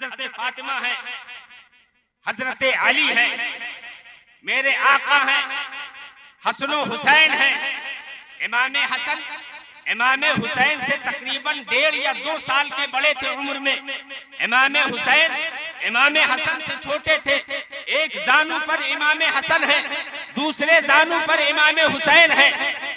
हजरत फातिमा है, हजरत अली है, मेरे आका हैं, हसन हुसैन है। इमाम हसन इमाम हुसैन से तकरीबन 1.5 या 2 साल के बड़े थे उम्र में। इमाम हुसैन इमाम हसन से छोटे थे। एक जानू पर इमाम हसन है, दूसरे जानू पर इमाम हुसैन है।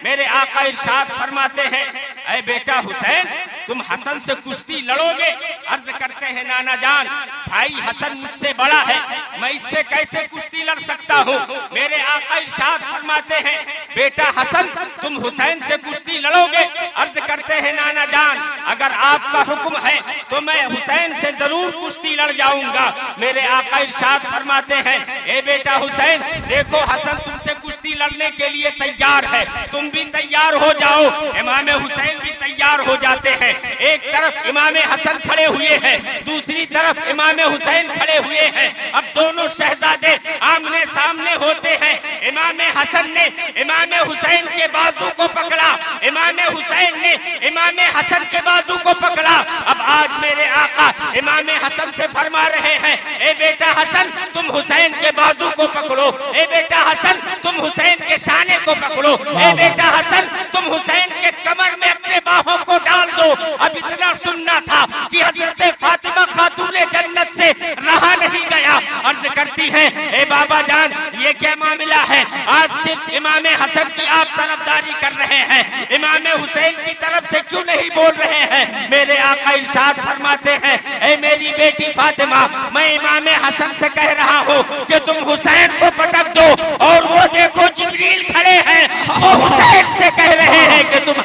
मेरे आका इरशाद फरमाते हैं, ऐ बेटा हुसैन, तुम हसन से कुश्ती लड़ोगे? अर्ज करते हैं, नाना जान, भाई हसन मुझसे बड़ा है, मैं इससे कैसे कुश्ती लड़ सकता हूँ? मेरे आका इरशाद फरमाते हैं, बेटा हसन, तुम हुसैन से कुश्ती लड़ोगे? अर्ज करते हैं, नाना जान, अगर आपका हुक्म है तो मैं हुसैन से जरूर कुश्ती लड़ जाऊंगा। मेरे आका इरशाद फरमाते हैं, ए बेटा हुसैन, देखो हसन तुमसे कुश्ती लड़ने के लिए तैयार है, तुम भी तैयार हो जाओ। इमाम हुसैन भी तैयार हो जाते हैं। एक तरफ इमाम हसन खड़े हुए हैं, दूसरी तरफ इमाम हुसैन खड़े हुए हैं। अब दोनों शहजादे आमने सामने होते हैं। इमाम हसन ने इमाम हुसैन के बाजू को पकड़ा, इमाम हुसैन ने इमाम हसन के बाजू को पकड़ा। अब आज मेरे आका इमाम हसन से फरमा रहे हैं, ए बेटा हसन, तुम हुसैन के बाजू को पकड़ो, ए बेटा हसन, तुम हुसैन के शाने को पकड़ो, ए बेटा हसन, तुम हुसैन के कमर में अपने बाहों को डाल दो। अब इतना सुनना था कि हजरत फातिमा खातूने जन्नत से रहा नहीं गया। अर्ज करती है, ए बाबा जान, ये क्या मामला है? आज सिर्फ इमाम हसन की आप तरफदारी कर रहे हैं, इमाम हुसैन की तरफ से क्यों नहीं बोल रहे हैं? मेरे आका इरशाद फरमाते हैं, ए मेरी बेटी फातिमा, मैं इमाम हसन से कह रहा हूँ कि तुम हुसैन को पटक दो। और वो देखो जिब्रील खड़े हैं, वो हुसैन से कह रहे हैं कि तुम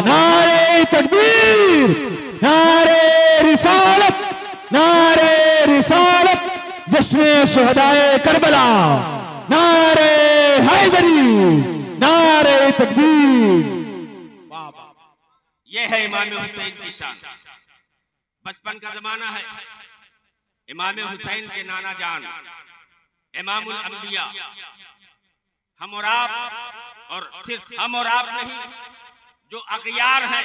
नारे तकबीर, नारे रिसालत, नारे रिसालत, जश्न शुहदाए करबला, नारे हैदरी, नारे तकबीर। ये है इमाम हुसैन की शान। बचपन का जमाना है। इमाम हुसैन के नाना जान इमामुल अंबिया, हम और आप, और सिर्फ हम और आप नहीं, जो अगयार हैं,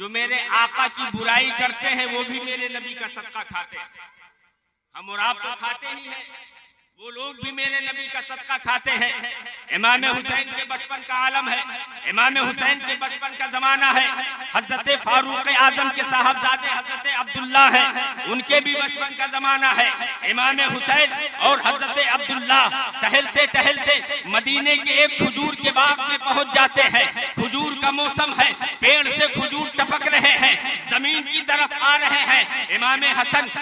जो मेरे आका की बुराई करते हैं, वो भी मेरे नबी का सदका खाते हैं। हम और आप तो खाते ही हैं, वो लोग भी मेरे नबी का सदका खाते हैं। इमाम हुसैन के बचपन का आलम है, इमाम हुसैन के बचपन का जमाना है। हजरत फारूक आजम के साहबजादे हजरत अब्दुल्ला हैं, उनके भी बचपन का जमाना है। इमाम हुसैन और हजरत अब्दुल्ला टहलते टहलते मदीने के एक खजूर के बाग में पहुंच जाते हैं। खजूर का मौसम है, पेड़ से खजूर टपक रहे हैं, जमीन की तरफ आ रहे हैं। इमाम हुसैन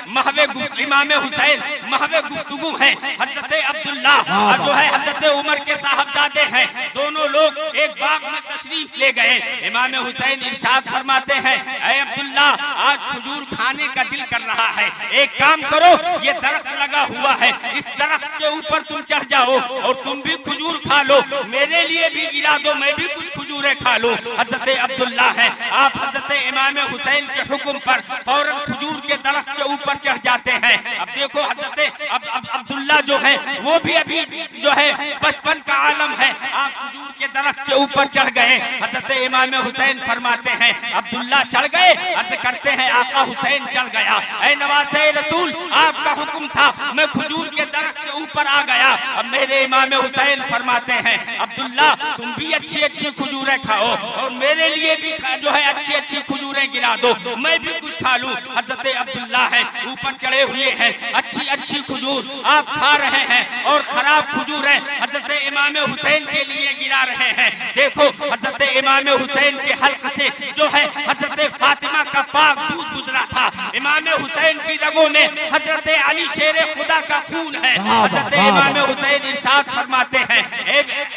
महवे गुफ्तगू है। हजरत अब्दुल्ला जो है हजरत उमर के साहबजादे हैं, दोनों लोग एक बाग में तशरीफ ले गए। इमाम हुसैन इरशाद फरमाते हैं, ऐ अब्दुल्ला, आज खजूर खाने का दिल कर रहा है, एक काम करो, ये दरख्त लगा हुआ है, इस दरख्त के ऊपर तुम चढ़ जाओ और तुम भी खजूर खा लो, मेरे लिए भी गिरा दो, मैं भी कुछ खजूरें खा लो। हजरत अब्दुल्ला है, आप हजरत इमाम हुसैन के हुक्म पर फौरन खजूर के दरख्त के ऊपर चढ़ जाते हैं। अब देखो हजरत अब्दुल्ला जो है वो भी अभी जो है बचपन का आलम है, आप खजूर के दरख्त के ऊपर चढ़ गए। हजरत इमाम हुसैन फरमाते हैं, अब्दुल्ला चढ़ गए? अर्ज करते हैं, आका हुसैन चढ़ गया। ऐ नवासे रसूल, आपका हुक्म था, मैं खजूर के दरख्त के ऊपर आ गया। अब मेरे इमाम हुसैन फरमाते हैं, अब्दुल्ला तुम भी अच्छी अच्छी खजूरें खाओ और मेरे लिए भी जो है अच्छी अच्छी खजूरें गिरा दो, मैं भी कुछ खा लूं। हजरत अब्दुल्ला है, ऊपर चढ़े हुए हैं, अच्छी अच्छी खजूर आप खा रहे हैं और खराब खजूर है हजरत इमाम हुसैन के लिए गिरा रहे हैं। देखो हजरत इमाम हुसैन के हल्क से जो है हजरत फातिमा का पाक दूध गुजरा था। इमाम हुसैन की रगों में हजरत अली शेर खुदा का खून है। हजरत इमाम हुसैन इरशाद फरमाते हैं,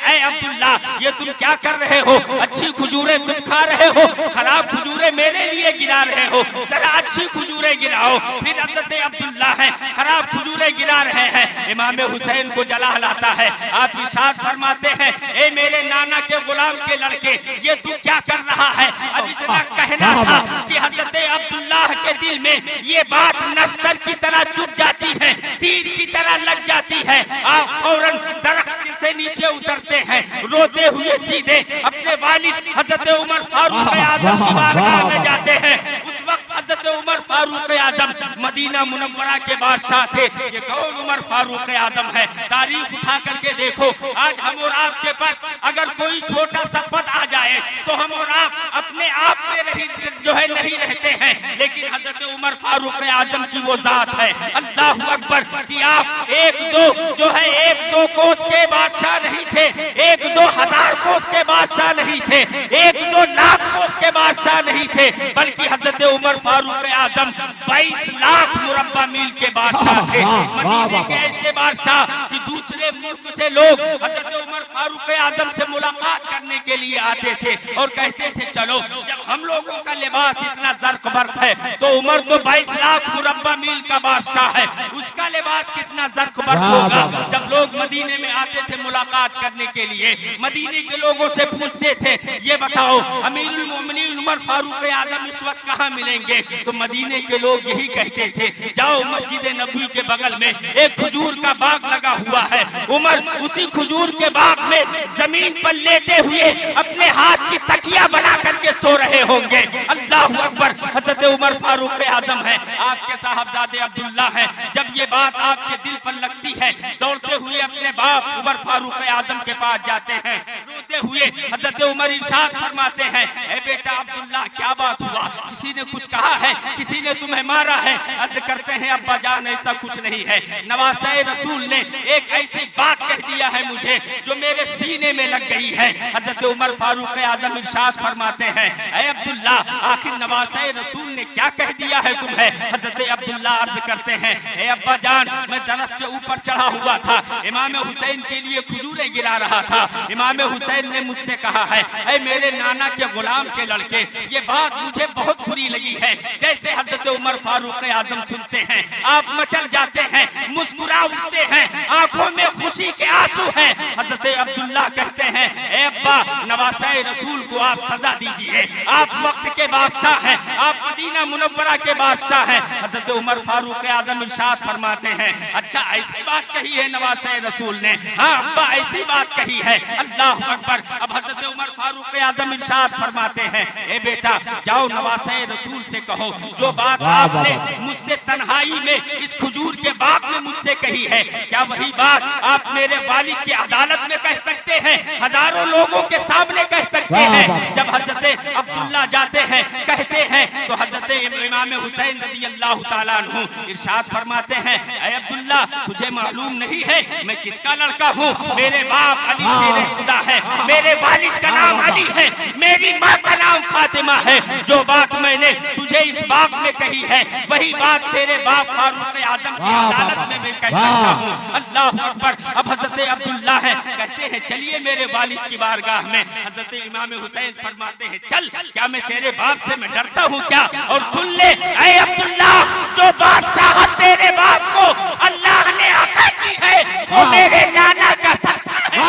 ऐ अब्दुल्ला, ये तुम क्या कर रहे हो? अच्छी खजूरें तुम खा रहे हो, खराब खजूरें मेरे लिए गिरा रहे हो, जरा अच्छी खजूरें गिराओ। फिर हजरत अब्दुल्ला है, खराब खजूरें गिरा रहे हैं। इमाम हुसैन को जलाल आता है। आप इरशाद फरमाते हैं, ए मेरे नाना के गुलाम के लड़के, ये तू क्या कर रहा है? अब इतना कहना था कि हजरत अब्दुल्ला के दिल में ये बात नश्तर की तरह चुभ जाती है, तीर की तरह लग जाती है। आप फौरन दरख्त से नीचे उतरते हैं, रोते हुए सीधे अपने वालिद हजरत उमर फारूक आजम की बारगाह में जाते हैं। उस वक्त हजरत उमर उमर फारूक आजम मदीना मुनव्वरा के बादशाह थे। ये कौन उमर फारूक आजम है? तारीख उठा करके देखो। आज हम और आपके पास अगर कोई छोटा सा पद आ जाए तो हम और आप अपने आप में नहीं रहते हैं, लेकिन हजरत उमर फारूक आजम की वो जात है, अल्लाह अकबर, कि आप एक दो कोस के बादशाह नहीं थे, 1-2 हजार कोस के बादशाह नहीं थे, 1-2 लाख कोस के बादशाह नहीं थे, बल्कि हजरत उमर फारूक आजम 22 लाख मुरब्बा मील के बादशाह थे। मदीने के ऐसे बादशाह कि दूसरे मुल्क से लोग हजरत उमर फारूक आजम से मुलाकात करने के लिए आते थे और कहते थे चलो, जब हम लोगों का लिबास इतना जर्क बर्क है तो उमर तो 22 लाख मुरब्बा मील का बादशाह है, उसका लिबास कितना जर्क बर्क होगा। जब लोग मदीने में आते थे मुलाकात करने के लिए, मदीने के लोगों से पूछते थे ये बताओ अमीरुल मोमिनीन उमर फारूक आजम इस वक्त कहाँ मिलेंगे? तो मदीने के लोग यही कहते थे जाओ मस्जिद नबी के बगल में एक खजूर का बाग लगा हुआ है, उमर उसी खजूर के बाग में जमीन पर लेटे हुए अपने हाथ की तकिया बना करके सो रहे होंगे। अल्लाह अकबर, हजरत उमर फारूक आजम है, आपके साहबजादे अब्दुल्ला हैं। जब ये बात आपके दिल पर लगती है, दौड़ते हुए अपने बाप उमर फारूक आजम के पास जाते हैं, रोते हुए हजरत उमर इरशाद फरमाते हैं ए बेटा अब्दुल्ला क्या बात हुआ? किसी ने कुछ कहा है? किसी ने तुम्हें मारा है? अर्ज करते हैं अब्बा जान ऐसा कुछ नहीं है, नवासे रसूल ने एक ऐसी बात कह दिया है मुझे जो मेरे सीने में लग गई है। हजरत उमर फारूक आजम इरशाद फरमाते हैं ए अब्दुल्ला आखिर नवासे रसूल ने क्या कह दिया है तुम्हें? हजरत अब्दुल्ला अर्ज करते हैं ए अब्बा जान मैं दरख्त के ऊपर चढ़ा हुआ था, इमाम हुसैन के लिए खजूरें गिरा रहा था, इमाम हुसैन ने मुझसे कहा है ए मेरे नाना के गुलाम के लड़के, ये बात मुझे बहुत बुरी लगी है। जैसे हजरत उमर फारूक आजम सुनते हैं आप मचल जाते हैं, मुस्कुरा उठते हैं, आंखों में खुशी के आंसू हैं। हजरत अब्दुल्ला कहते हैं ए अब्बा नवासे रसूल को आप सजा दीजिए, आप वक्त के बादशाह हैं, आप मदीना मुनव्वरा के बादशाह हैं। हजरत उमर फारूक आजम इरशाद फरमाते हैं अच्छा ऐसी बात कही है नवासे रसूल ने? हाँ अब्बा ऐसी बात कही है। अल्लाह अकबर। अब हजरत उमर फारूक आजम इरशाद फरमाते हैं ए बेटा जाओ नवासे रसूल से कहो जो बात आपने मुझसे तन्हाई में इस खजूर के बाग में मुझसे कही है, क्या वही बात आप मेरे वालिद की अदालत में कह सकते हैं, हजारों लोगों के सामने कह सकते हैं? जब हजरत अब्दुल्ला जाते हैं कहते हैं तो हजरत इमाम हुसैन रज़ी अल्लाह ताला अन्हु इरशाद फरमाते हैं ए अब्दुल्ला तुझे मालूम नहीं है मैं किसका लड़का हूँ? मेरे बाप अली शेरे खुदा है, मेरे वालिद का नाम अली है, मेरी माँ का नाम फातिमा है। जो बात मैंने तुझे इस बाग में कही है वही बात तेरे बाप फारूक आजम की अदालत में मैं कह सकता हूँ। अल्लाह अकबर। अब हजरत अब्दुल्ला है कहते हैं चलिए मेरे वालिद की बारगाह में। हजरत इमाम हुसैन फरमाते हैं चल, क्या मैं तेरे बाप से मैं डरता हूँ क्या? और सुन ले ऐ अब्दुल्ला जो बादशाह तेरे बाप को अल्लाह ने अता की है वो मेरे नाना का सदका है।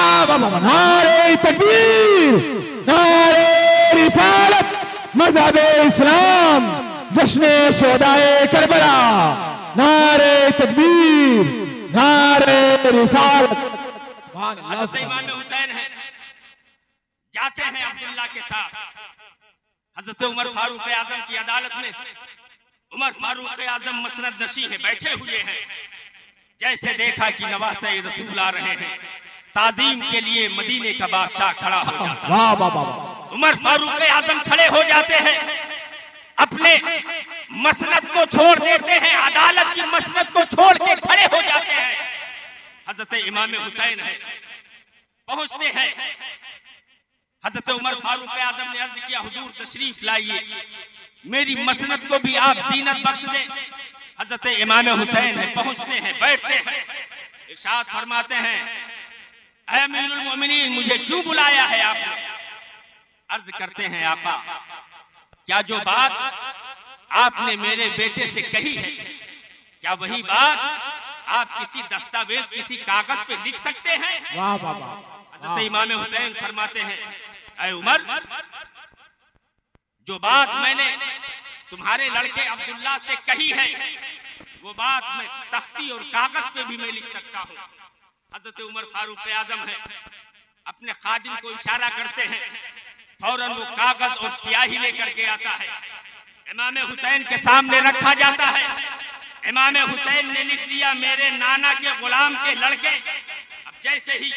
नारे तकबीर, नारे रिसालत, मज़हबे इस्लाम, जश्न शुहदाए करबला, नारे तकबीर, नारे रिसालत। सुभान अल्लाह। इमाम हुसैन है जाते हैं अब्दुल्ला के साथ हजरत उमर फारूक आजम की अदालत में। उमर फारूक आजम मसनद नशी है, बैठे हुए हैं। जैसे देखा कि नवासे रसूल आ रहे हैं, ताजीम के लिए मदीने का बादशाह खड़ा हो जाता है। वाह वाह वाह। उमर फारूक आजम खड़े हो जाते हैं, अपने मसनद को छोड़ देते हैं, अदालत की मसनद को छोड़ के खड़े हो जाते हैं। हजरत इमाम हुसैन है पहुंचते हैं। हजरत उमर फारूक आजम ने अर्ज किया हुजूर तशरीफ लाइए, मेरी मसनद को भी आप जीनत बख्श दें। हजरत इमाम हुसैन है पहुंचते हैं, बैठते हैं, इरशाद फरमाते हैं ऐ अमीरुल मोमिनीन मुझे क्यों बुलाया है आपने? अर्ज करते हैं आका क्या जो बात आपने मेरे बेटे से कही है क्या वही बात आप किसी दस्तावेज किसी कागज पे लिख सकते हैं? वाह वाह वाह। हजरत इमाम हुसैन फरमाते हैं ऐ उमर जो बात मैंने तुम्हारे लड़के अब्दुल्ला से कही है वो बात मैं तख्ती और कागज पे भी मैं लिख सकता हूँ। हजरत उमर फारूक आजम है, अपने खादिम को इशारा करते हैं, फौरन वो कागज और स्याही लेकर के आता है। इमाम हुसैन के सामने रखा जाता है। इमाम हुसैन ने लिख दिया मेरे नाना के गुलाम के लड़के। अब जैसे ही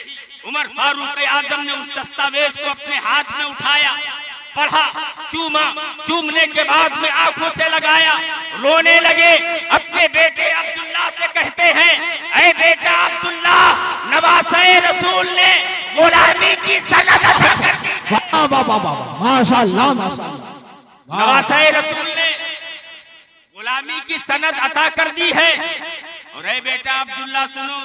उमर फारूक आजम ने उस दस्तावेज को अपने हाथ में उठाया, पढ़ा, चूमा, चूमने के बाद में आंखों से लगाया, रोने लगे। अपने बेटे अब्दुल्ला से कहते हैं, ऐ बेटा अब्दुल्ला, नवासे रसूल ने गुलामी की सनद अता कर दी। वाह वाह वाह वाह, माशाअल्लाह माशाअल्लाह। नवासे रसूल ने गुलामी की सनद अता कर दी है। और ऐ बेटा अब्दुल्ला सुनो,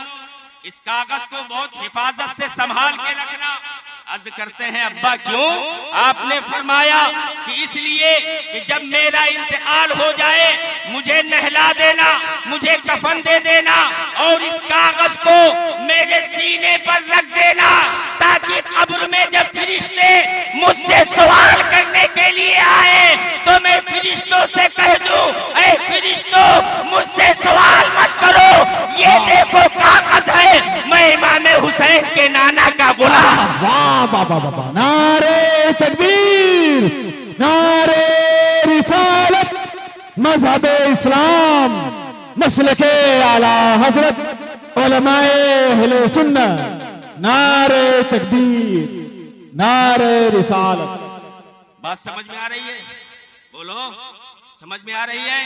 इस कागज को बहुत हिफाजत से संभाल के रखना। अर्ज करते हैं अब्बा क्यों? आपने फरमाया कि इसलिए कि जब मेरा इंतकाल हो जाए मुझे नहला देना, मुझे कफन दे देना और इस कागज को मेरे सीने पर रख देना, ताकि कब्र में जब फरिश्ते मुझसे सवाल करने के लिए आए तो मैं फरिश्तों से कह दूं, ऐ फरिश्तों मुझसे सवाल मत करो, ये देखो कागज है, मैं इमाम हुसैन के नाना का गुलाम। वाह वाह वाह वाह, नारे तकबीर, नारे रिसालत, मजहब इस्लाम, मसलके आला हजरत उलमाए अहले सुन्नत, नारे तकबीर, नारे रिसालत। बात समझ में आ रही है? बोलो, समझ में आ रही है?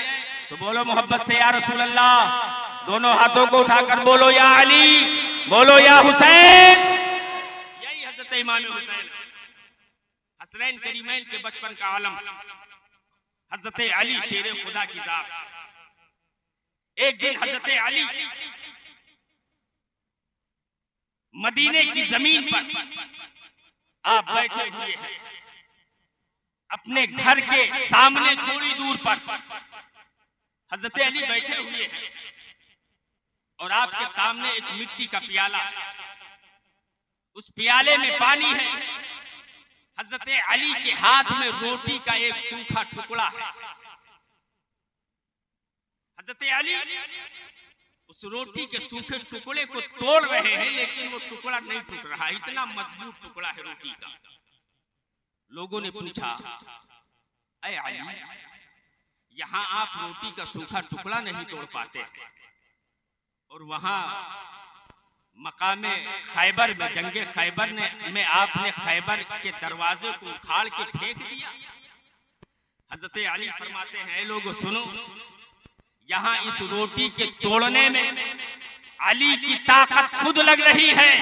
तो बोलो मोहब्बत से या रसूल अल्लाह। दोनों हाथों को उठाकर बोलो या अली, बोलो या हुसैन। यही हजरत इमाम हुसैन, हसनैन करीमैन के बचपन का आलम, हजरत अली शेर खुदा की जात। एक दिन हजरत अली मदीने की जमीन पर आप बैठे हुए हैं, अपने घर के सामने थोड़ी दूर पर हजरत अली बैठे हुए हैं और आपके सामने एक मिट्टी का प्याला, उस प्याले में पानी है। हजरत अली के हाथ में रोटी का एक सूखा टुकड़ा है। हजरत अली उस रोटी के सूखे टुकड़े को तोड़ रहे हैं, लेकिन वो टुकड़ा नहीं टूट रहा, इतना मजबूत टुकड़ा है रोटी का। लोगों ने पूछा, ऐ अली, यहां आप रोटी का सूखा टुकड़ा नहीं तोड़ पाते और वहां मकामे खैबर में, जंगे खैबर में आपने खैबर के दरवाजे को उखाड़ के फेंक दिया। हजरत अली फरमाते हैं, लोगों सुनो, यहाँ इस रोटी के तोड़ने में अली की ताकत खुद लग रही है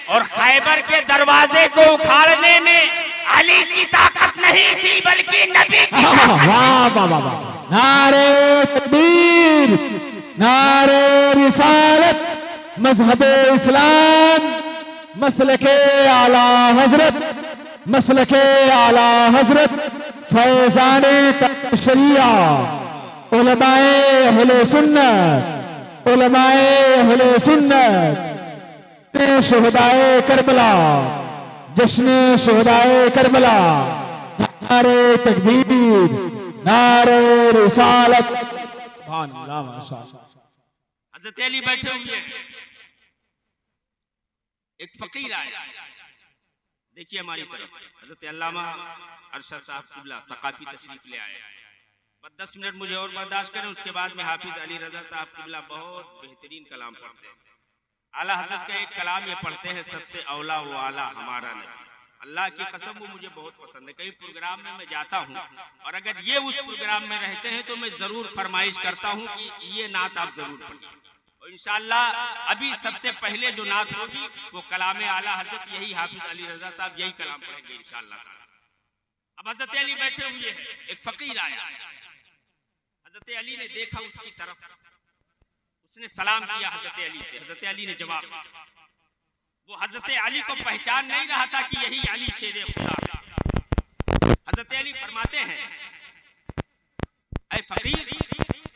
और खैबर के दरवाजे को उखाड़ने में अली की ताकत नहीं थी, बल्कि नबी की। वाह वाह वाह वाह, नारे तकबीर, नारे रिसालत, मजहब इस्लाम, मसलके आला हजरत, मसलके आला हजरत फैजाने शरिया, उलमाए अहले सुन्नत, उलमाए अहले सुन्नत, शुहदाए करबला, जश्न शुहदाए करबला, नारे तकबीर, नारे रिसालत। सुभान अल्लाह माशाअल्लाह। हजरत अली बैठे हुए हैं, एक फकीर आया, देखिए हमारी तरफ, हजरत अल्लामा अरशद साहब किबला सकाफी तशरीफ ले आए। 10 मिनट मुझे और बर्दाश्त करें, उसके बाद में हाफिज अली रजा साहब किबला बहुत बेहतरीन कलाम पढ़ते हैं। आला हजरत का एक कलाम ये पढ़ते हैं, सबसे औला वो आला हमारा नबी। अल्लाह की कसम वो मुझे बहुत पसंद है। कई प्रोग्राम में मैं जाता हूँ और अगर ये उस प्रोग्राम में रहते हैं तो मैं जरूर फरमाइश करता हूँ कि ये नात आप जरूर पढ़िए। और इंशाअल्लाह अभी सबसे पहले जो नात होगी वो कलाम आला हजरत, यही हाफिज अली रजा साहब यही कलाम पढ़ेंगे इंशाअल्लाह। अब हजरत अली बैठे हुए हैं, एक फकीर आया, हजरत अली ने देखा उसकी तरफ, उसने सलाम किया हजरत अली से, हजरत अली ने जवाब दिया। वो हजरत अली को पहचान नहीं रहा था कि यही अली शेर खुदा। हजरत अली फरमाते हैं, ऐ फकीर,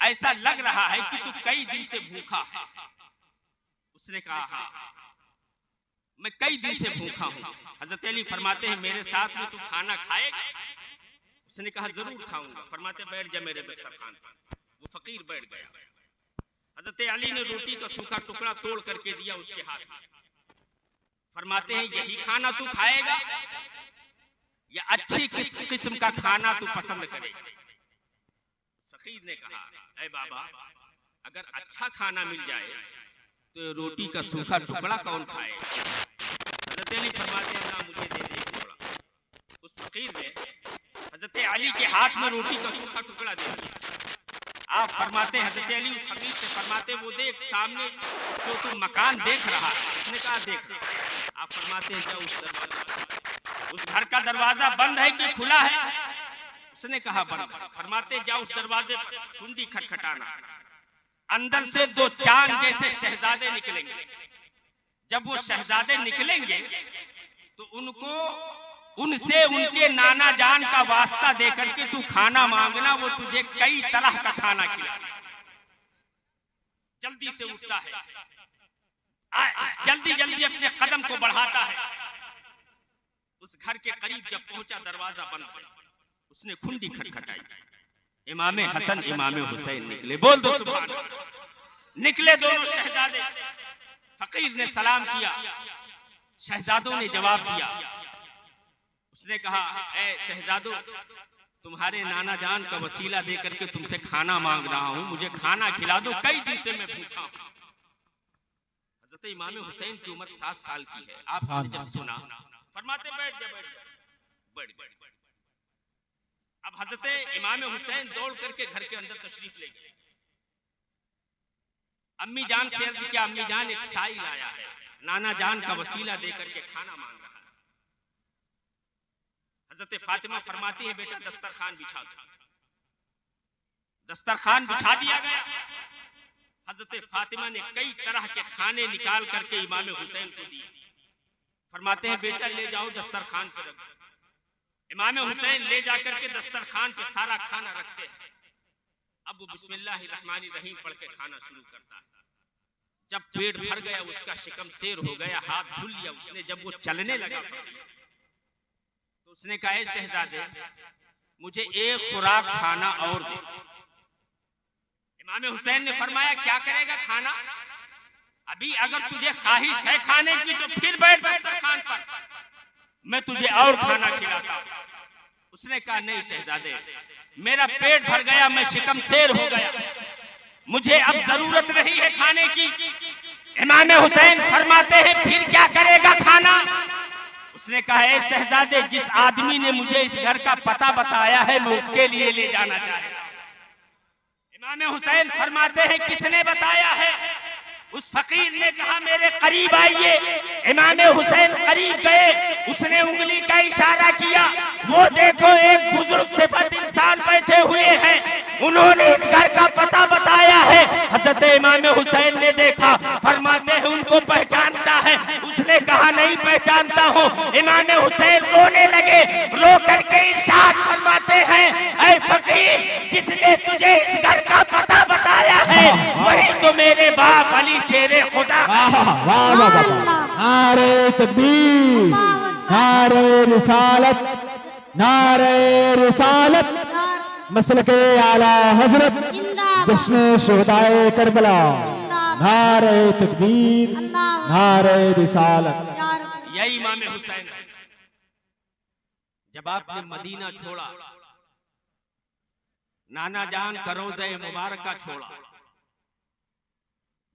ऐसा लग रहा है कि तू कई दिन से भूखा है। उसने कहा, हाँ मैं कई दिन से भूखा हूँ। हजरत अली फरमाते हैं, मेरे साथ में तू खाना खाएगा? उसने कहा, जरूर खाऊंगा। फरमाते, बैठ जा मेरे दस्तरखान पर। वो फकीर बैठ गया। हजरत अली ने रोटी का सूखा टुकड़ा तोड़ करके दिया उसके हाथ में। फरमाते हैं, यही खाना तू खाएगा या अच्छी किस्म का खाना तू पसंद करेगा? फकीर ने कहा, ऐ बाबा, अगर अच्छा खाना मिल जाए तो रोटी का सूखा टुकड़ा कौन खाए? हजरत अली फरमाते हैं, अल्लाह मुझे दे दे टुकड़ा। उस फकीर ने हजरत अली के हाथ में रोटी का सूखा टुकड़ा दे दिया। आप फरमाते हैं, हजरत अली उस फकीर से फरमाते, वो देख सामने जो तू मकान देख रहा है। उसने कहा देख रहा। आप फरमाते हैं, जाओ उस दरवाजा, उस घर का दरवाजा बंद है कि खुला है? उसने कहा बंद। फरमाते जाओ उस दरवाजे पर कुंडी खटखटाना, अंदर से 2 चांद जैसे शहजादे निकलेंगे। जब वो शहजादे निकलेंगे तो उनसे उनके नाना जान का वास्ता देकर के तू खाना मांगना, वो तुझे कई तरह का खाना खिलाएगा। जल्दी से उठता है, जल्दी जल्दी अपने कदम को बढ़ाता है। उस घर के करीब जब पहुंचा, दरवाजा बंद है। उसने कुंडी खटखटाई, इमाम हसन इमाम हुसैन निकले। बोल दो सुभान अल्लाह। निकले दोनों शहजादे। फकीर ने सलाम किया, शहजादों ने जवाब दिया। उसने कहा, ए शहजादो, तुम्हारे नाना जान का वसीला देकर के तुमसे खाना मांग रहा हूं, मुझे खाना खिला दो, कई दिन से मैं भूखा हूं। हजरत इमाम हुसैन की उम्र 7 साल की है। आपने जब सुना, फरमाते बैठ जा, बैठ जा। अब हजरत इमाम हुसैन दौड़ करके घर के अंदर तशरीफ ले गए। अम्मी जान से अर्ज किया, अम्मी जान, एक साइल आया है, नाना जान का वसीला देकर के खाना मांग रहा है। हजरत फातिमा फरमाती है, बेटा दस्तरखान बिछा दो। दस्तरखान बिछा दिया गया। हजरत फातिमा ने कई तरह के खाने निकाल करके इमाम हुसैन को दिए। फरमाते हैं, बेटा ले जाओ दस्तरखान पर रखो। इमाम हुसैन ले जाकर के दस्तरखान पे सारा खाना रखते हैं। अब वो बिस्मिल्लाहिर्रहमानिर्रहीम पढ़ के खाना शुरू करता है। जब पेट भर गया, उसका शिकम शेर हो गया, हाथ धुल लिया उसने। जब वो चलने लगा तो उसने कहा, शहजादे, मुझे एक खुराक खाना और दे। इमाम हुसैन ने फरमाया, क्या करेगा खाना? अभी अगर तुझे ख्वाहिश है खाने की तो फिर बैठ दस्तरखान पर, मैं तुझे और खाना खिलाता हूं। उसने कहा, नहीं शहजादे, मेरा पेट भर गया, मैं शिकम शेर हो गया, मुझे अब जरूरत नहीं है खाने की। इमाम हुसैन फरमाते हैं, फिर क्या करेगा खाना? उसने कहा, ए शहजादे, जिस आदमी ने मुझे इस घर का पता बताया है, मैं उसके लिए ले जाना चाहता हूं। इमाम हुसैन फरमाते हैं, किसने बताया है? उस फकीर ने कहा, मेरे करीब आइए। इमाम हुसैन करीब गए, उसने उंगली का इशारा किया। वो देखो, एक बुजुर्ग सिफत इंसान बैठे हुए हैं, उन्होंने इस घर का पता बताया है। हजरत इमाम हुसैन ने देखा, फरमाते हैं, उनको पहचानता है? उसने कहा, नहीं पहचानता हूँ। इमाम हुसैन रोने लगे। रो करके इरशाद फरमाते हैं, ऐ फकीर, जिसने तुझे इस घर का पता बताया है, वही तो मेरे बाप अली शेरे खुदा। नारे तकबीर, नारे रिसालत, नारे रिसालत, मसलके आला हजरत, जश्न शुहदाए करबला। नारे तकबीर, नारे रिसालत। यही इमाम हुसैन है। जब आपने मदीना छोड़ा, नाना जान का रोज़े मुबारका छोड़ा,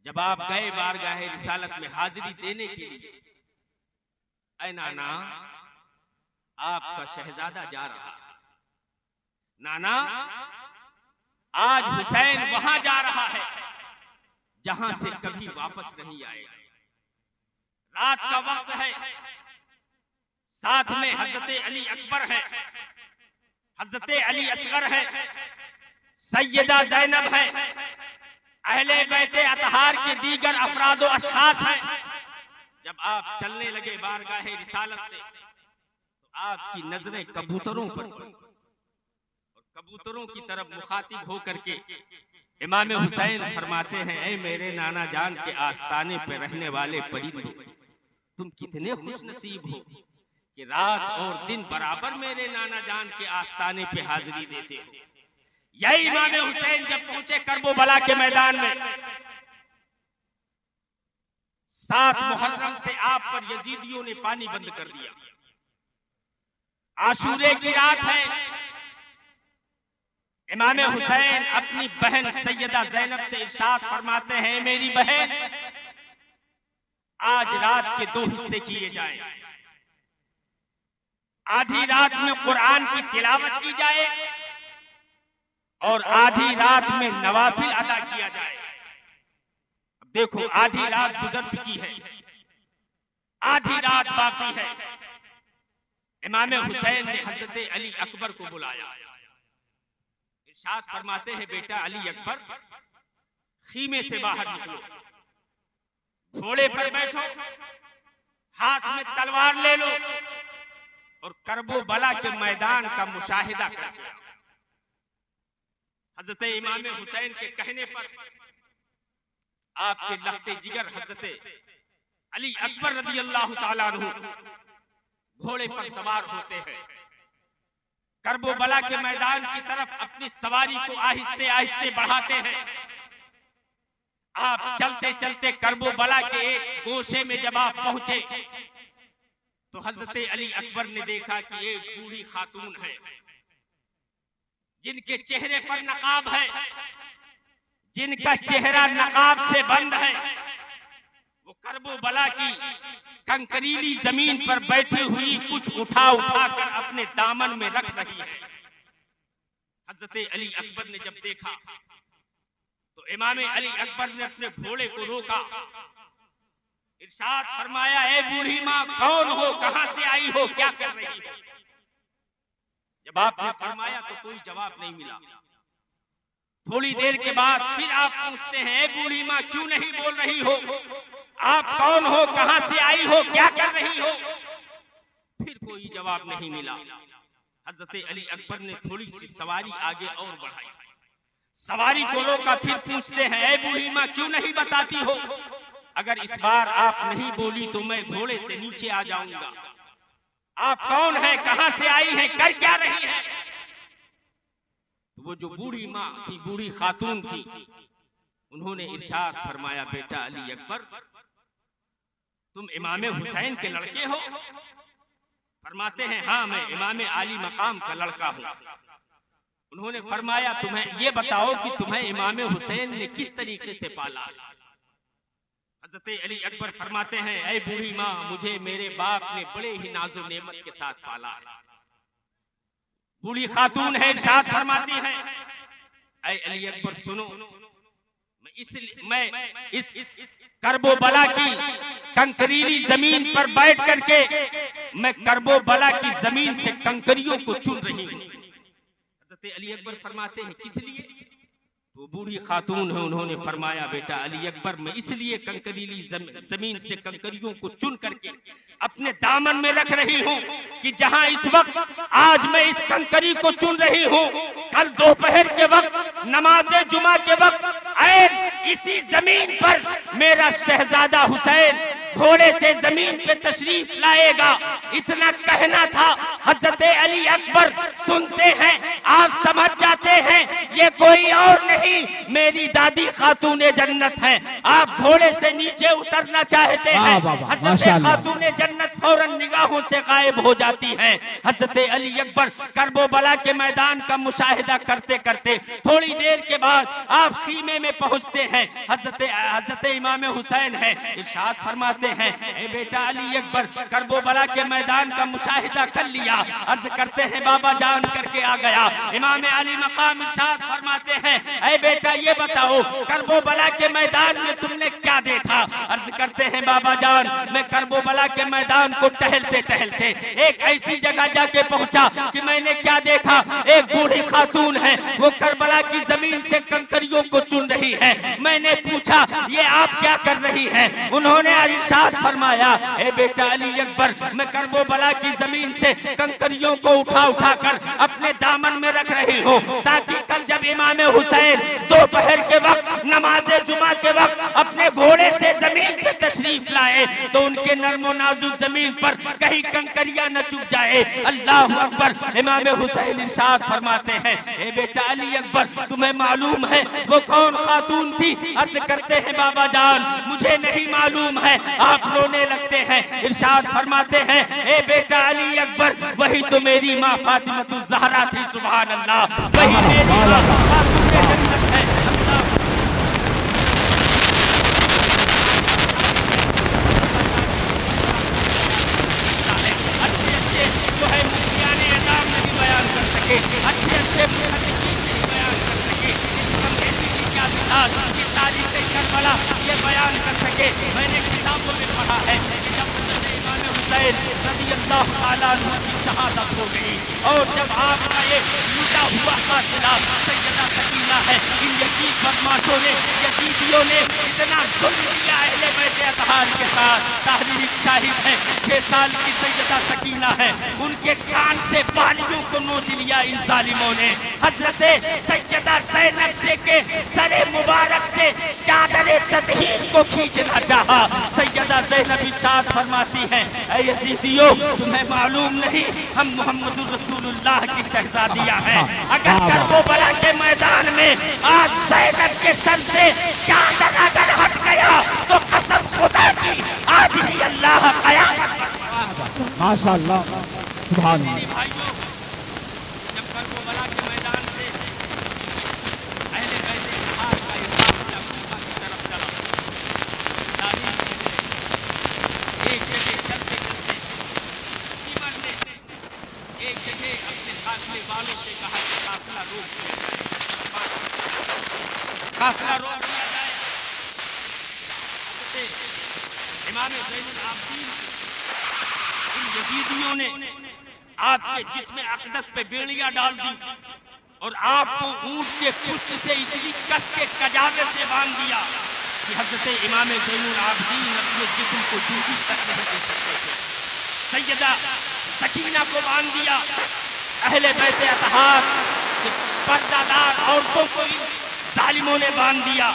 जब आप गए बारगाहे रिसालत में हाजिरी देने के लिए, ऐ नाना, आपका शहजादा जा रहा है। नाना, आज हुसैन वहां जा रहा है जहां से कभी वापस नहीं आएगा। रात का वक्त है, साथ में हजरत अली अकबर है, हजरत अली असगर है, सैयदा ज़ैनब है, अहले बैते अतहार के दीगर अफराद व अशखास हैं। जब आप चलने लगे बारगाहे रिसालत से, तो आपकी नजरें कबूतरों पर पड़ी, और कबूतरों की तरफ मुखातिब होकर के इमाम हुसैन फरमाते हैं, ऐ मेरे नाना जान के आस्ताने पर रहने वाले परिंदों, तुम कितने खुश नसीब हो कि रात और दिन बराबर मेरे नाना जान के आस्ताने पे हाजिरी देते हो। यही इमाम हुसैन जब पहुंचे करबला के मैदान में, 7 मुहर्रम से आप पर यजीदियों ने पानी बंद कर दिया। आशूरे की रात है, इमाम हुसैन अपनी बहन सैयदा ज़ैनब से इरशाद फरमाते हैं, मेरी बहन आज रात के 2 हिस्से किए जाएं। आधी रात में कुरान की तिलावत की जाए और आधी रात में नवाफिल अदा किया जाए। अब देखो, आधी रात गुजर चुकी है, आधी रात बाकी है। इमाम हुसैन ने हजरत अली अकबर को बुलाया। इरशाद फरमाते हैं, बेटा अली अकबर, खीमे से बाहर निकलो, घोड़े पर बैठो, हाथ में तलवार ले लो और करबो बला के मैदान का मुशाहिदा करो। हजरत इमाम हुसैन के कहने पर आपके लखते जिगर हजरत अली अकबर रज़ी अल्लाह ताला अन्हु घोड़े पर सवार होते हैं, करबो बला के मैदान की तरफ अपनी सवारी को आहिस्ते आहिस्ते बढ़ाते हैं। आप चलते चलते करबो बला के एक गोशे में जब आप पहुंचे तो हजरत अली अकबर ने देखा कि एक बूढ़ी खातून है जिनके चेहरे पर नकाब है, जिनका चेहरा नकाब से बंद है। वो करबो बला की कंकरीली जमीन पर बैठी हुई कुछ उठा उठा कर अपने दामन में रख रही है। हजरत अली अकबर ने जब देखा तो इमाम अली अकबर ने अपने घोड़े को रोका, इरशाद फरमाया, ए बूढ़ी माँ, कौन हो, कहां से आई हो, क्या कर रही हो? जब आपने फरमाया तो कोई जवाब नहीं मिला। थोड़ी देर के बाद फिर आप पूछते हैं, ए बूढ़ी माँ, क्यों नहीं बोल रही हो, आप कौन हो, कहां से आई हो, क्या कर रही हो? फिर कोई जवाब नहीं मिला। हजरत अली अकबर ने थोड़ी सी सवारी आगे और बढ़ाई, सवारी को रोका, फिर पूछते हैं, ए बूढ़ी माँ, क्यों नहीं बताती हो? अगर इस बार आप नहीं बोली तो मैं घोड़े से नीचे आ जाऊंगा। आप कौन है, कहां से आई हैं, कर क्या रही है? तो वो जो बूढ़ी माँ थी, बूढ़ी खातून थी, उन्होंने इरशाद फरमाया, बेटा अली अकबर, तुम इमाम हुसैन के लड़के हो? फरमाते हैं, हाँ, मैं इमाम आली मकाम का लड़का हूं। उन्होंने फरमाया, तुम्हें ये बताओ कि तुम्हें इमाम हुसैन ने किस तरीके से पाला? हजरत अली अकबर फरमाते हैं, ऐ बूढ़ी माँ, मुझे मेरे बाप ने बड़े ही नाजो नेमत के साथ पाला। बूढ़ी खातून है, इरशाद फरमाती है, ऐ अली अकबर सुनो, मैं इस करबो बला की कंकरीली जमीन पर बैठ करके मैं करबो बला की जमीन से कंकरियों को चुन रही हूँ। हजरत अली अकबर फरमाते हैं, किस लिए? तो बूढ़ी खातून है, उन्होंने फरमाया, बेटा अली अकबर, मैं इसलिए कंकरीली जमीन से कंकरियों को चुन करके अपने दामन में रख रही हूँ कि जहां इस वक्त आज मैं इस कंकरी को चुन रही हूँ, कल दोपहर के वक्त नमाज़े जुमा के वक्त इसी जमीन पर मेरा शहजादा हुसैन घोड़े से जमीन पे तशरीफ लाएगा। इतना कहना था। हजरत अली अकबर सुनते हैं, आप समझ जाते हैं ये कोई और नहीं, मेरी दादी खातूने जन्नत है। आप घोड़े से नीचे उतरना चाहते हैं, हजरत खातूने जन्नत फौरन निगाहों से गायब हो जाती है। हजरत अली अकबर करबो बला के मैदान का मुशाहिदा करते करते थोड़ी देर के बाद आप खीमे में पहुंचते हैं। हजरत इमाम हुसैन है, इरशाद फरमाते हैं, ए बेटा अली अकबर, करबो बला के मैदान का मुशाहिदा कर लिया? अर्ज करते हैं, बाबा जान करके आ गया। इमाम अली मकाम इरशाद फरमाते हैं, ए बेटा ये बताओ करबो बला के मैदान में तुमने क्या देखा? अर्ज करते हैं, बाबा जान, मैं करबो बला के मैदान को टहलते टहलते एक ऐसी जगह जाके पहुंचा कि मैंने क्या देखा, एक बूढ़ी खातून है, वो करबला की जमीन से कंकरियों को चुन रही है। मैंने पूछा, ये आप क्या कर रही हैं? उन्होंने इरशाद फरमाया, ए बेटा अली अकबर, मैं करबो बला की जमीन से कंकरियों को उठा उठा कर अपने दामन में रख रही हूँ ताकि कल जब इमाम हुसैन दोपहर के वक्त नमाज जुमा के वक्त अपने घोड़े से जमीन पे तशरीफ लाए तो उनके नर्मो नाजुक जमीन पर कहीं कंकरियां न चुभ जाए। अल्लाह अकबर। इमाम हुसैन इरशाद फरमाते हैं, ए बेटा अली अकबर, तुम्हें मालूम है वो कौन खातून थी? अर्ज करते हैं, बाबा जान मुझे नहीं मालूम है। आप रोने लगते हैं। इरशाद फरमाते हैं, ए बेटा अली अकबर, वही तो मेरी माँ फातिमा ज़हरा थी। सुभान अल्लाह, वही मेरी माँ खातून जन्नत है। अच्छे जो है मुफ्तियाने इज़ाम नहीं बयान कर सके, अच्छे मुहद्दिसीन नहीं बयान कर सके, इस अंग्रेजी की क्या मिसाल की तारीख करबला ये बयान कर सके। मैंने किताबों में पढ़ा है कि जब इमाम हुसैन रज़ियल्लाहु ताला अन्हु की शहादत हो गई और जब आपका ये लूटा हुआ कातिला सैयदा सकीना है, इन यजीद बदमाशों ने, यजीदियों ने इतना जुल्म किया अहले बैत अतहार के साथ। तहरीर शाहिद है, 6 साल की सैयदा सकीना है, उनके कान से बालियों को नोच लिया इन जालिमों ने। हजरत सैयदा ज़ैनब से के सरे मुबारक से चादरे तदहीन को खींचना चाहा। सैयदा ज़ैनब इरशाद फरमाती हैं, ऐ यजीदियों, तुम्हें मालूम नहीं हम मोहम्मद रसूलुल्लाह की शहजादियां हैं। अगर करबला के मैदान में आज ज़ैनब के सर से चादर अगर हट गया तो कसम खुदा की आज ही अल्लाह कयामत। माशाअल्लाह, सुभान अल्लाह। भाइयों, जब करबला के मैदान से अहले बैत इत्तेफाक का इल्जाम कूफा की तरफ चला, एक जगह चलते चलते सिमर ने एक जगह अपने काफिले वालों से कहा कि काफिला रोक दिया जाए, काफिला रोक दिया जाए। इमाम ज़ैनुल आबिदीन इन यजीदियों ने आपके जिस्म अक़दस पे बेड़ियां डाल दी और आपको ऊंट के पुष्ट से इतनी कस के कजावे से बांध दिया कि हज़रत इमाम ज़ैनुल आबिदीन अपने जिस्म को जूझ तक नहीं दे सकते थे। सैयदा सकीना को बांध दिया। अहले बैत अतहार के पर्दादार औरतों को इन जालिमों ने बांध दिया।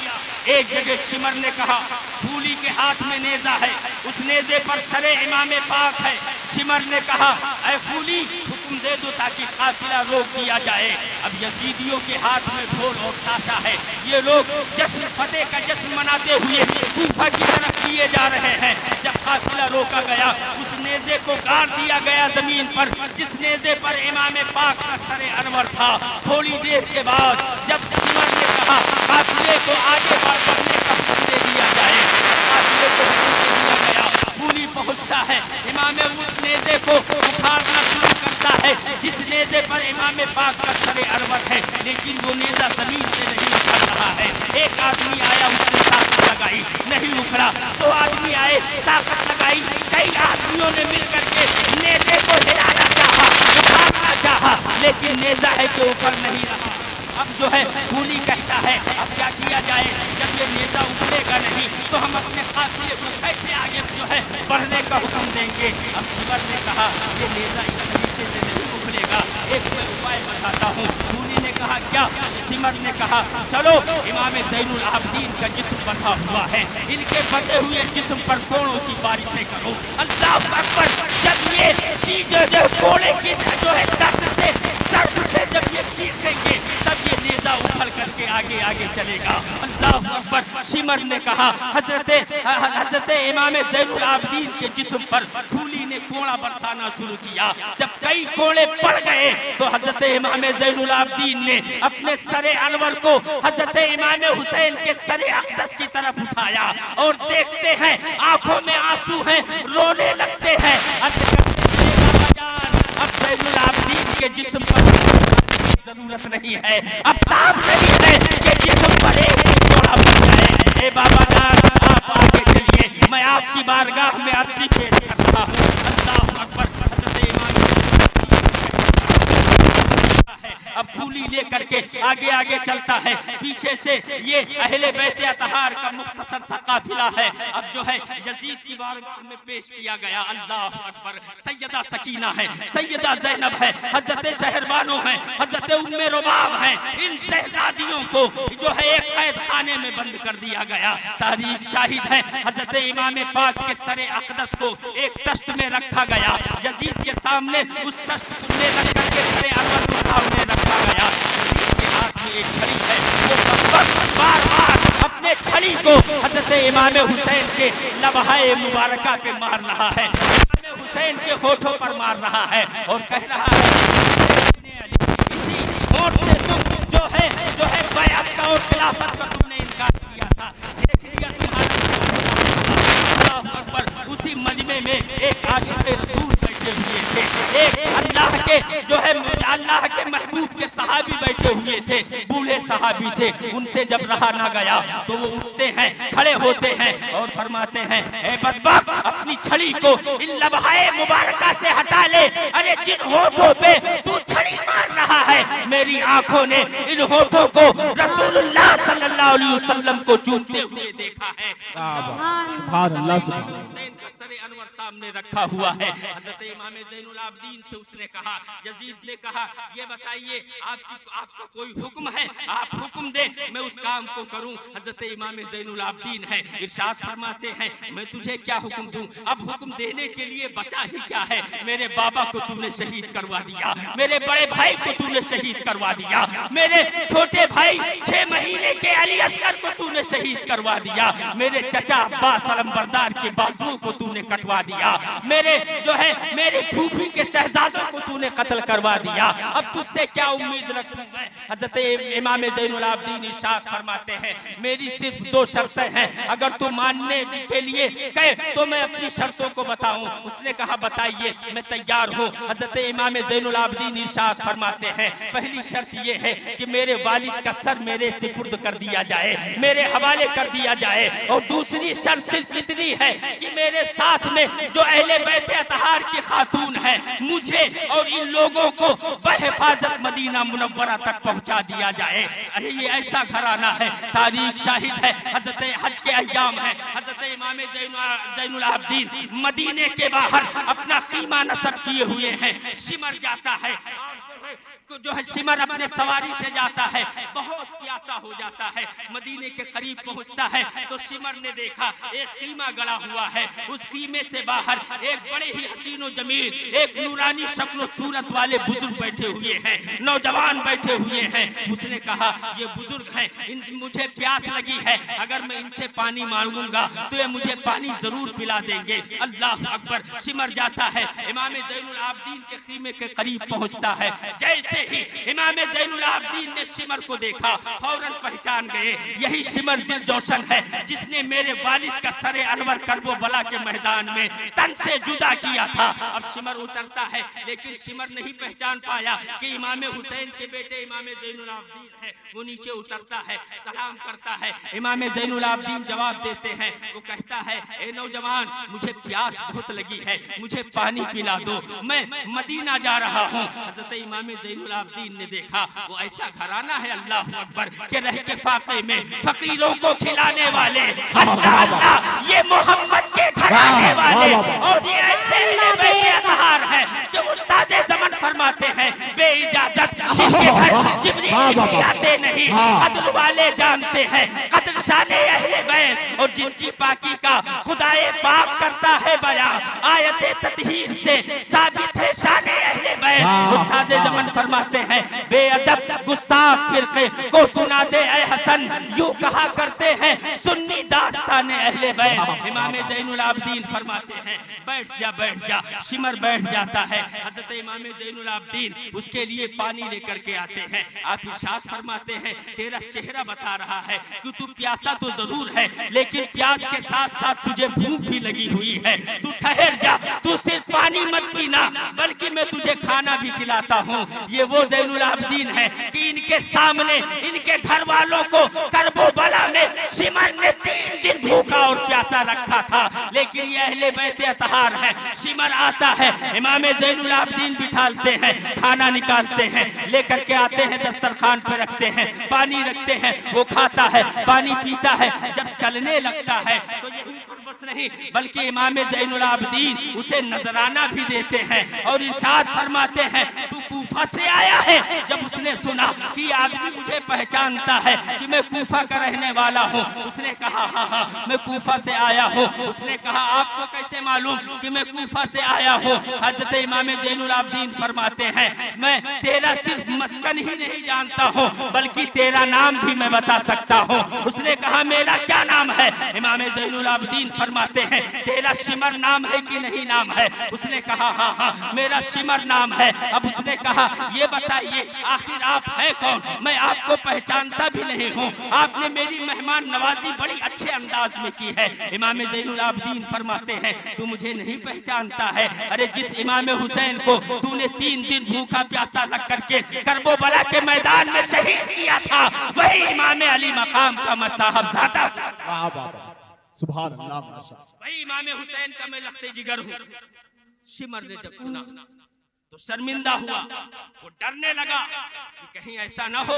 एक जगह सिमर ने कहा, फूली के हाथ में नेजा है, उस नेजे पर सरे इमाम पाक है। सिमर ने कहा, ऐ फूली, हुक्म दे दो ताकि काफिला रोक दिया जाए। अब यजीदियों के हाथ में ढोल और ताशा है, ये लोग जश्न फतेह का जश्न मनाते हुए कूफा की तरफ किए जा रहे हैं। जब काफिला रोका गया, उस नेजे को गाड़ दिया गया जमीन पर, जिस नेजे पर इमाम पाक का सरे अनवर था। थोड़ी देर के बाद जब सिमर ने कहा काफिले को आगे बढ़ने का हुक्म दे दिया जाए, काफिले को हुक्म दे दिया गया। फूली पहुंचता है, इमाम उस नेजे को उखाड़ना शुरू करता है जिस नेजे पर इमाम पाक का सरे अनवर है, लेकिन वो नेजा जमीन से नहीं उखड़ रहा है। एक आदमी आया, उसने ताकत लगाई, नहीं उखड़ा। 2 आदमी आए, ताकत लगाई। कई आदमियों ने मिलकर के नेजे को हिलाना चाहा, उखाड़ना चाहा, लेकिन नेजा है कि ऊपर नहीं रहा। अब जो है फूली कहता है, अब क्या किया जाए? जब ये नेजा उखड़ेगा नहीं तो हम अपने काफिले को कैसे आगे जो है बढ़ने का हुक्म देंगे? अब सिमर ने कहा, ये नेजा इस तरीके से नहीं उखड़ेगा, एक मैं उपाय बताता हूँ। फूली ने कहा, क्या? सिमर ने कहा, चलो इमाम ज़ैनुल आबिदीन का जिस्म बंधा हुआ है, इनके बंधे हुए जिस्म पर कोड़ों की बारिशें करो। अल्लाह अकबर। जब ये चीजें जो कोड़े की जो है दर्द से जब ये चीखेंगे तब ये नेजा उछल करके आगे आगे चलेगा। अल्लाह अकबर। सिमर ने कहा, हजरत इमाम ज़ैनुल आबिदीन के जिस्म पर फूली ने कोड़ा बरसाना शुरू किया। जब कई कोड़े पड़ गए तो हजरत इमाम ज़ैनुल आबिदीन ने अपने सरे अनवर को हजरत इमाम हुसैन के सरे अक़दस की तरफ उठाया और देखते हैं आंखों में आंसू हैं, रोने लगते हैं। अब ज़ैनुल आबिदीन के जिस्म पर जरूरत नहीं है, अब ताब नहीं है कि जिस्म पर एक कोड़ा बन जाए। ए बाबा जान, आप आगे चलिए, मैं आपकी बारगाह में अर्ज़ी पेश कर रहा हूँ। अल्लाह अकबर। हज़रत इमाम अब फूली कुर्सी लेकर के आगे आगे चलता है, पीछे से ये अहले बैत अतहार का मुख्तसर सा काफिला है। अब जो है यजीद की बारगाह में पेश किया गया। अल्लाह अकबर। सैयदा सकीना है, सैयदा ज़ैनब है, हजरत शहरबानो है, हजरत उम्मे रुबाब है। इन शहजादियों को जो है एक कैद खाने में बंद कर दिया गया। तारीख शाहिद है, हजरत इमाम पाक के सरे अक़दस को एक तश्त में रखा गया। यजीद के सामने उस तश्त में रख करके सरे अनवर को सामने रखा गया। यजीद के हाथ में एक छड़ी है, वो बार बार अपने छड़ी को हजरत इमाम हुसैन के लबहाए मुबारका पे मार रहा है, इमाम हुसैन के होठों पर मार रहा है और कह रहा है इसी होठ से तुम जो है बैअत का और खिलाफत का तुमने इनकार किया था, देख लिया तुम्हारा। अल्लाह अकबर। उसी मजमे में एक आशिक़ रसूल बैठे हुए थे, एक अल्लाह के जो है अल्लाह के महबूब के सहाबी बैठे हुए थे, बूढ़े सहाबी थे। उनसे जब रहा ना गया तो वो उठते हैं, खड़े होते हैं और फरमाते हैं, ए बदबख्त, अपनी छड़ी को इन लबहाए मुबारका से हटा ले। अरे जिन होठों पे तू छड़ी मार रहा है, मेरी आंखों ने इन होठों को रसूलुल्लाह सल्लल्लाहु अलैहि वसल्लम को चूमते हुए देखा है। सुभान अल्लाह, सुभान हुसैन का सरे अनवर सामने रखा हुआ है। हजरत इमाम ज़ैनुल आबिदीन से उसने कहा, यजीद ने कहा, ये बताइए आपका कोई हुक्म है, आप हुक्म दे, मैं उस काम को करूं। हजरत इमाम ज़ैनुल आबिदीन है, इरशाद फरमाते हैं, मैं तुझे क्या हुक्म दूं, अब हुक्म देने के लिए बचा ही क्या है। मेरे बाबा को तूने शहीद करवा दिया, मेरे बड़े भाई को तूने शहीद करवा दिया, मेरे छोटे भाई 6 महीने के अली असगर को तूने शहीद करवा दिया, मेरे चचा अब्बास अलमबरदार के बाजुओं को तूने कटवा दिया, मेरे जो है मेरे फूफी के शहजादों को तूने कत्ल करवा दिया, अब तुझसे क्या उम्मीद रखूं मैं। हजरत इमाम ज़ैनुल आबिदीन इरशाद फरमाते हैं, मेरी सिर्फ 2 शर्तें हैं, अगर तू मानने के लिए कहे तो मैं अपनी शर्तों को बताऊं। उसने कहा, बताइए, मैं तैयार हूं। हजरत इमाम ज़ैनुल आबिदीन इरशाद फरमाते हैं, पहली शर्त ये है कि मेरे वालिद का सर मेरे सुपुर्द कर दिया जाए, मेरे हवाले कर दिया जाए, और दूसरी शर्त सिर्फ इतनी है कि मेरे साथ में जो अहले बैत अतहार की खातून है, मुझे और इन लोगों को बहिफाजत मदीना मुनव्वरा तक पहुंचा दिया जाए। अरे ये ऐसा घराना है, तारीख शाहिद है, हजरत हज के अय्याम है, हजरत इमाम ज़ैनुल आबिदीन मदीने के बाहर अपना कीमा नसब किए हुए हैं। सिमर जाता है, जो है सिमर अपने सवारी से जाता है, बहुत प्यासा हो जाता है, मदीने के करीब पहुंचता है तो सिमर ने देखा एक कीमा गड़ा हुआ है, उस कीमे से बाहर एक बड़े ही हसीनो जमील, एक नूरानी शक्ल सूरत वाले बुजुर्ग बैठे हुए हैं, नौजवान बैठे हुए हैं। उसने कहा, ये बुजुर्ग हैं, मुझे प्यास लगी है, अगर मैं इनसे पानी मांगूंगा तो ये मुझे पानी जरूर पिला देंगे। अल्लाह अकबर। सिमर जाता है, इमाम ज़ैनुल आबिदीन के कीमे के करीब पहुंचता है। जैसे ही इमाम ज़ैनुल आबिदीन ने सिमर को देखा, फौरन पहचान गए, यही सिमर जिल जोशन है जिसने मेरे वालिद का सरे अनवर करबो बला के मैदान में तन से जुदा किया था। अब सिमर उतरता है, लेकिन सिमर नहीं पहचान पाया कि इमाम हुसैन के बेटे इमाम ज़ैनुल आबिदीन है। वो नीचे उतरता है, सलाम करता है, इमाम ज़ैनुल आबिदीन जवाब देते हैं। वो कहता है, ए नौजवान, मुझे प्यास बहुत लगी है, मुझे पानी पिला दो, मैं मदीना जा रहा हूँ। हजरत इमाम ज़ैनुल आबिदीन ने देखा वो ऐसा घराना है, अल्लाह अकबर, के रह के फाके में फकीरों को खिलाने वाले, अल्लाह अल्लाह, ये मोहम्मद के घराने वाले, और ये ऐसे बेअतहार है कि उस्ताद ज़मान फरमाते हैं, बेइजाजत जिनके घर जिब्रील आते नहीं, कद्र वाले जानते हैं कद्र शाने अहले बैत, और जिनकी पाकी का खुदाए पाक करता है बयां, आयते ततहीर से साबित है शाने अहले बैत। उस्ताद ज़मान फरमाते हैं, बेअदब गुस्ताख फिरके को सुना दे ऐ हसन, यूं कहा करते हैं सुन्नी दास्तान अहले बैत। इमाम ज़ैनुल आबिदीन फरमाते हैं, बैठ जा बैठ जा। सिमर बैठ जाता है। हजरत इमाम ज़ैनुल आबिदीन उसके लिए पानी लेकर के आते हैं। आप इरशाद फरमाते हैं, तेरा चेहरा बता रहा है कि तू प्यासा तो जरूर है, लेकिन प्यास के साथ साथ तुझे भूख भी लगी हुई है, तू ठहर जा, तू सिर्फ पानी मत पीना बल्कि मैं तुझे खाना भी खिलाता हूँ। ये वो ज़ैनुल आबिदीन है कि इनके सामने इनके घर वालों को करबो बला में सिमर ने 3 दिन भूख भूखा और प्यासा रखा था। लेकिन ये अहले बैत अतहार है। शिमर आता है, इमाम ज़ैनुल आबिदीन बिठाते हैं, खाना निकालते हैं, लेकर के आते हैं, दस्तरखान पे रखते हैं, पानी रखते हैं, वो खाता है, पानी पीता है। जब चलने लगता है तो यही बस नहीं बल्कि इमाम ज़ैनुल आबिदीन उसे नजराना भी देते हैं और इरशाद फरमाते हैं, तू कूफा से आया है। जब उसने सुना कि आदमी मुझे पहचानता है कि मैं कूफा का रहने वाला हूँ, उसने कहा हाँ हाँ मैं कूफा से आया हूँ। उसने कहा आपको कैसे मालूम कि मैं कूफा से आया हूँ? हजरत इमाम ज़ैनुल आबिदीन फरमाते हैं, मैं तेरा सिर्फ मस्कन ही नहीं जानता हूँ बल्कि तेरा नाम भी मैं बता सकता हूँ। उसने कहा मेरा क्या नाम है? इमाम ज़ैनुल आबिदीन फरमाते हैं, तेरा शिमर नाम है कि नहीं नाम है? उसने कहा हाँ हाँ मेरा शिमर नाम है। अब उसने कहा ये बताइए आखिर आप हैं कौन? मैं आपको पहचानता भी नहीं हूँ, आपने मेरी मेहमान नवाजी बड़ी अच्छे अंदाज में की है। इमाम ज़ैनुल आबिदीन फरमाते हैं, तू मुझे नहीं पहचानता है? अरे जिस इमाम हुसैन को तूने 3 दिन भूखा प्यासा रख करके करबला के मैदान में शहीद किया था, वही इमाम अली मकाम का मसाहबजादा, सुभान अल्लाह, माशाअल्लाह, वही इमाम हुसैन का मैं लख्ते जिगर हूँ। शिमर ने जब सुना तो शर्मिंदा हुआ, वो डरने लगा कि कहीं ऐसा ना हो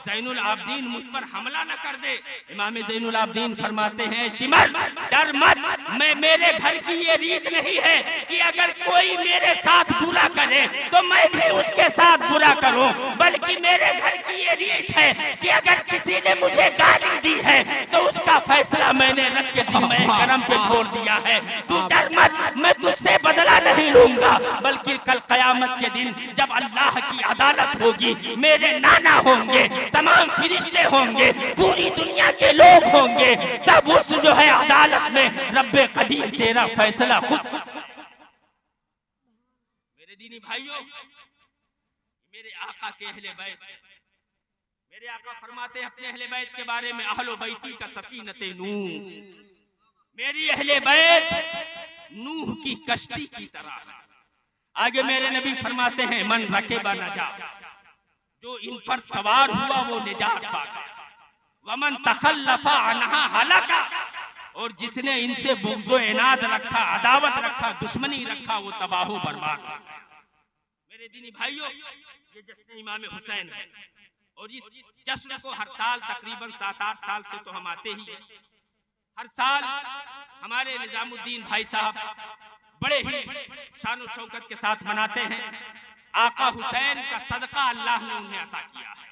ज़ैनुल आबिदीन मुझ पर हमला न कर दे। इमाम ज़ैनुल आबिदीन फरमाते हैं, शिमर डर मत, मैं मेरे घर की ये रीत नहीं है कि अगर कोई मेरे साथ बुरा करे तो मैं भी उसके साथ बुरा करूं, बल्कि मेरे घर की ये रीत है कि अगर किसी ने मुझे गाली दी है तो उसका फैसला मैंने रब के ज़िम्मे करम पे छोड़ दिया है। तू डर मत, मैं तुझसे बदला नहीं लूंगा, बल्कि कल क़यामत के दिन जब अल्लाह की अदालत होगी, मेरे नाना होंगे, तमाम फरिश्ते होंगे, पूरी दुनिया के लोग होंगे, तब उस जो है अदालत में रब्बे कदीर तेरा फैसला खुद। मेरे दीनी भाइयों, मेरे आका के अहले बैत, मेरे आका फरमाते हैं अपने अहले बैत के बारे में, अहलो बैती का सफीनते नूह, मेरी अहले बैत नूह की कश्ती की तरह है। आगे मेरे नबी फरमाते हैं, मन रकेबा नजा, जो इन पर सवार हुआ वो निजात पा गया, वमन तखल्लफा अनहा हलाका, और जिसने इनसे बुग़्ज़ो इनाद रखा, अदावत रखा, दुश्मनी रखा, वो तबाह बर्बाद हो गया। मेरे दीनी भाइयों, ये जश्न इमाम हुसैन है और इस जश्न को हर साल तकरीबन 7-8 साल से तो हम आते ही हैं। हर साल हमारे निजामुद्दीन भाई साहब बड़े ही शान शौकत के साथ मनाते हैं। आका हुसैन का सदका अल्लाह ने उन्हें अता किया है,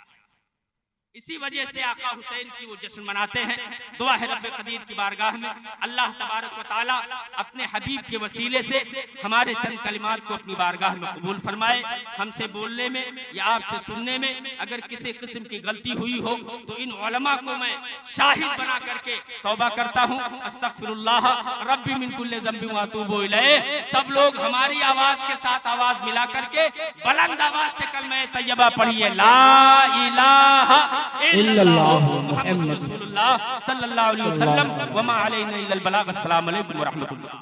इसी वजह से आका हुसैन की वो जश्न मनाते हैं। दुआ है रब्बे कदीर की बारगाह में अल्लाह तबारक व तआला अपने हबीब के वसीले से हमारे चंद कलिमात को अपनी बारगाह में कबूल फरमाए। हमसे बोलने में या आपसे सुनने में अगर किसी किस्म की गलती हुई हो तो इन उलमा को मैं शाहिद बना करके तौबा करता हूँ। अस्तगफिरुल्लाह रब्बी मिन कुल्लि ज़ंबिन व अतूबु इलैह। सब लोग हमारी आवाज के साथ आवाज मिला करके बुलंद आवाज से कलमा तैयबा पढ़िए, ला इलाहा इल्लल्लाहु मुहम्मद रसूलुल्लाह सल्लल्लाहु अलैहि वसल्लम व मा अलैना इल्लल बलाग। अस्सलामु अलैकुम व रहमतुल्लाह।